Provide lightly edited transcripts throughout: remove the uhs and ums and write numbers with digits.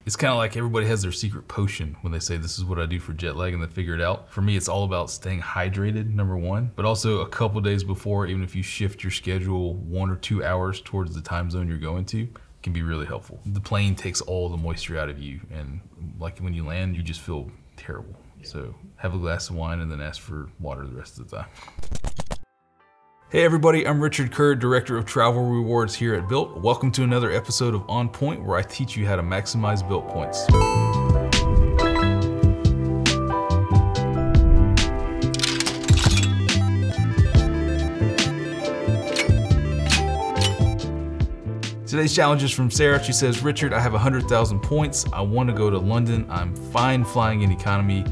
It's kind of like everybody has their secret potion when they say this is what I do for jet lag and they figure it out. For me, it's all about staying hydrated, number one, but also a couple days before, even if you shift your schedule 1 or 2 hours towards the time zone you're going to, can be really helpful. The plane takes all the moisture out of you, and like when you land, you just feel terrible. So have a glass of wine and then ask for water the rest of the time. Hey everybody, I'm Richard Kerr, Director of Travel Rewards here at Bilt. Welcome to another episode of On Point, where I teach you how to maximize Bilt points. Today's challenge is from Sarah. She says, Richard, I have 100,000 points. I want to go to London. I'm fine flying in economy.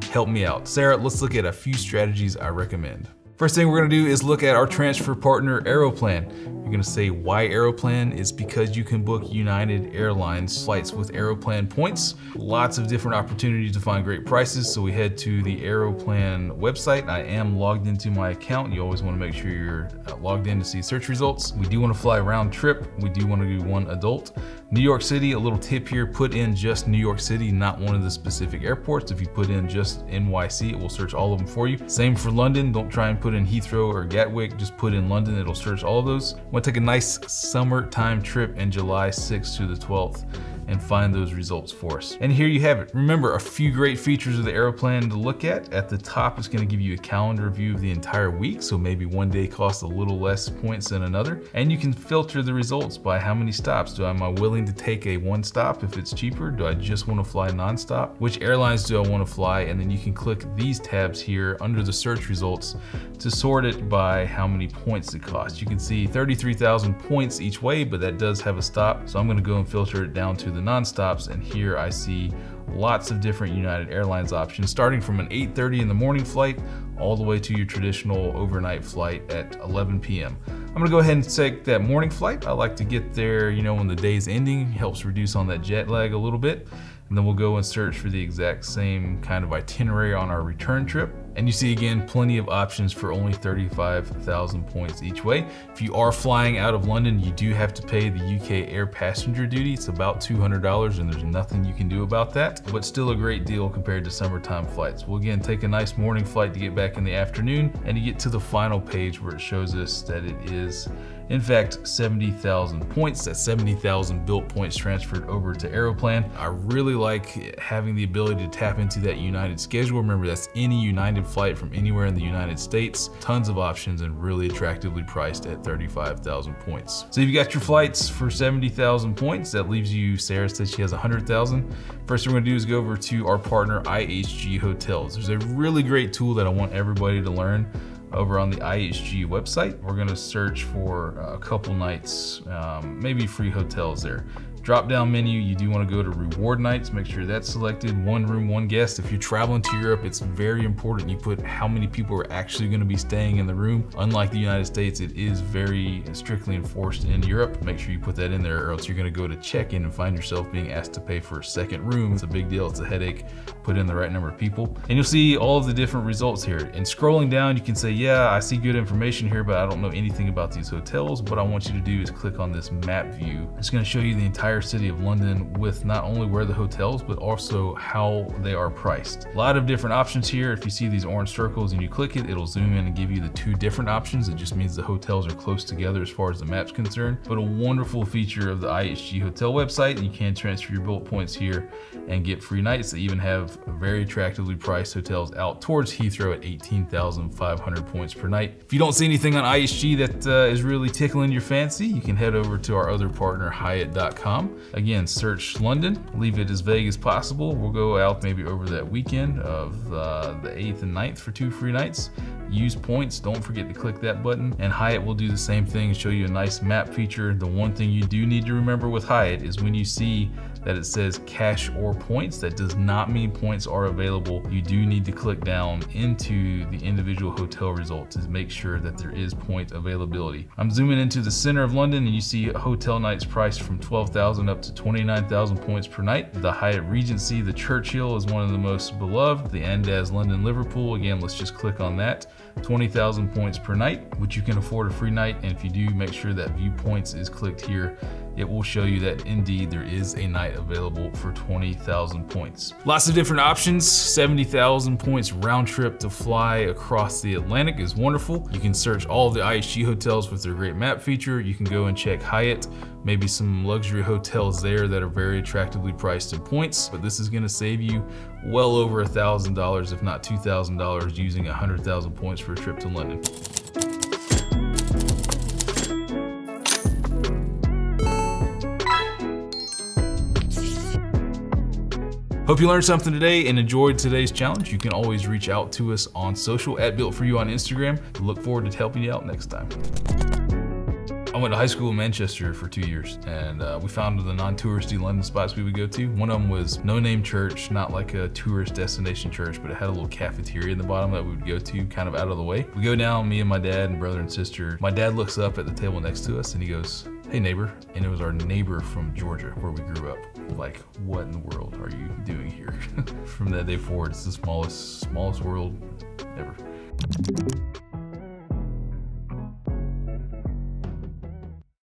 Help me out. Sarah, let's look at a few strategies I recommend. First thing we're gonna do is look at our transfer partner, Aeroplan. You're gonna say, why Aeroplan? It's because you can book United Airlines flights with Aeroplan points. Lots of different opportunities to find great prices, so we head to the Aeroplan website. I am logged into my account. You always wanna make sure you're logged in to see search results. We do wanna fly round trip. We do wanna do one adult. New York City, a little tip here, put in just New York City, not one of the specific airports. If you put in just NYC, it will search all of them for you. Same for London, don't try and put in Heathrow or Gatwick, just put in London, it'll search all of those. I want to take a nice summertime trip in July 6th to the 12th and find those results for us. And here you have it. Remember, a few great features of the Aeroplan to look at. At the top, it's gonna give you a calendar view of the entire week, so maybe one day costs a little less points than another. And you can filter the results by how many stops. Am I willing to take a one stop if it's cheaper? Do I just wanna fly nonstop? Which airlines do I wanna fly? And then you can click these tabs here under the search results to sort it by how many points it costs. You can see 33,000 points each way, but that does have a stop. So I'm gonna go and filter it down to the non-stops, and here I see lots of different United Airlines options, starting from an 8:30 in the morning flight all the way to your traditional overnight flight at 11 p.m. I'm gonna go ahead and take that morning flight. I like to get there, when the day's ending, helps reduce on that jet lag a little bit. And then we'll go and search for the exact same kind of itinerary on our return trip. And you see again, plenty of options for only 35,000 points each way. If you are flying out of London, you do have to pay the UK air passenger duty. It's about $200 and there's nothing you can do about that, but still a great deal compared to summertime flights. We'll again take a nice morning flight to get back in the afternoon, and you get to the final page where it shows us that it is in fact 70,000 points. That's 70,000 Bilt points transferred over to Aeroplan. I really like having the ability to tap into that United schedule. Remember, that's any United flight from anywhere in the United States. Tons of options and really attractively priced at 35,000 points. So you've got your flights for 70,000 points. That leaves you, Sarah said she has 100,000. First thing we're gonna do is go over to our partner, IHG Hotels. There's a really great tool that I want everybody to learn over on the IHG website. We're gonna search for a couple nights, maybe free hotels there. Drop down menu, you do want to go to reward nights, make sure that's selected. One room, one guest. If you're traveling to Europe, it's very important you put how many people are actually going to be staying in the room. Unlike the United States, it is very strictly enforced in Europe. Make sure you put that in there, or else you're going to go to check-in and find yourself being asked to pay for a second room. It's a big deal, it's a headache. Put in the right number of people. And you'll see all of the different results here. And scrolling down, you can say, yeah, I see good information here, but I don't know anything about these hotels. What I want you to do is click on this map view. It's going to show you the entire city of London with not only where the hotels, but also how they are priced. A lot of different options here. If you see these orange circles and you click it, it'll zoom in and give you the two different options. It just means the hotels are close together as far as the map's concerned. But a wonderful feature of the IHG hotel website, you can transfer your Bilt points here and get free nights. They even have very attractively priced hotels out towards Heathrow at 18,500 points per night. If you don't see anything on IHG that is really tickling your fancy, you can head over to our other partner, Hyatt.com. Again, search London, leave it as vague as possible. We'll go out maybe over that weekend of the 8th and 9th for 2 free nights. Use points, don't forget to click that button. And Hyatt will do the same thing, show you a nice map feature. The one thing you do need to remember with Hyatt is when you see that it says cash or points, that does not mean points are available. You do need to click down into the individual hotel result to make sure that there is point availability. I'm zooming into the center of London and you see hotel nights priced from 12,000 up to 29,000 points per night. The Hyatt Regency, the Churchill is one of the most beloved. The Andaz London Liverpool, again, let's just click on that. 20,000 points per night, which you can afford a free night. And if you do, make sure that view points is clicked here it will show you that indeed there is a night available for 20,000 points. Lots of different options. 70,000 points round trip to fly across the Atlantic is wonderful. You can search all of the IHG hotels with their great map feature. You can go and check Hyatt, maybe some luxury hotels there that are very attractively priced in points, but this is gonna save you well over $1,000, if not $2,000, using 100,000 points for a trip to London. Hope you learned something today and enjoyed today's challenge. You can always reach out to us on social at Bilt4U on Instagram. Look forward to helping you out next time. I went to high school in Manchester for 2 years, and we found the non-touristy London spots we would go to. One of them was No Name Church, not like a tourist destination church, but it had a little cafeteria in the bottom that we would go to kind of out of the way. We go down, me and my dad and brother and sister. My dad looks up at the table next to us and he goes, "Hey neighbor," and it was our neighbor from Georgia where we grew up. Like, what in the world are you doing here? From that day forward, it's the smallest world ever.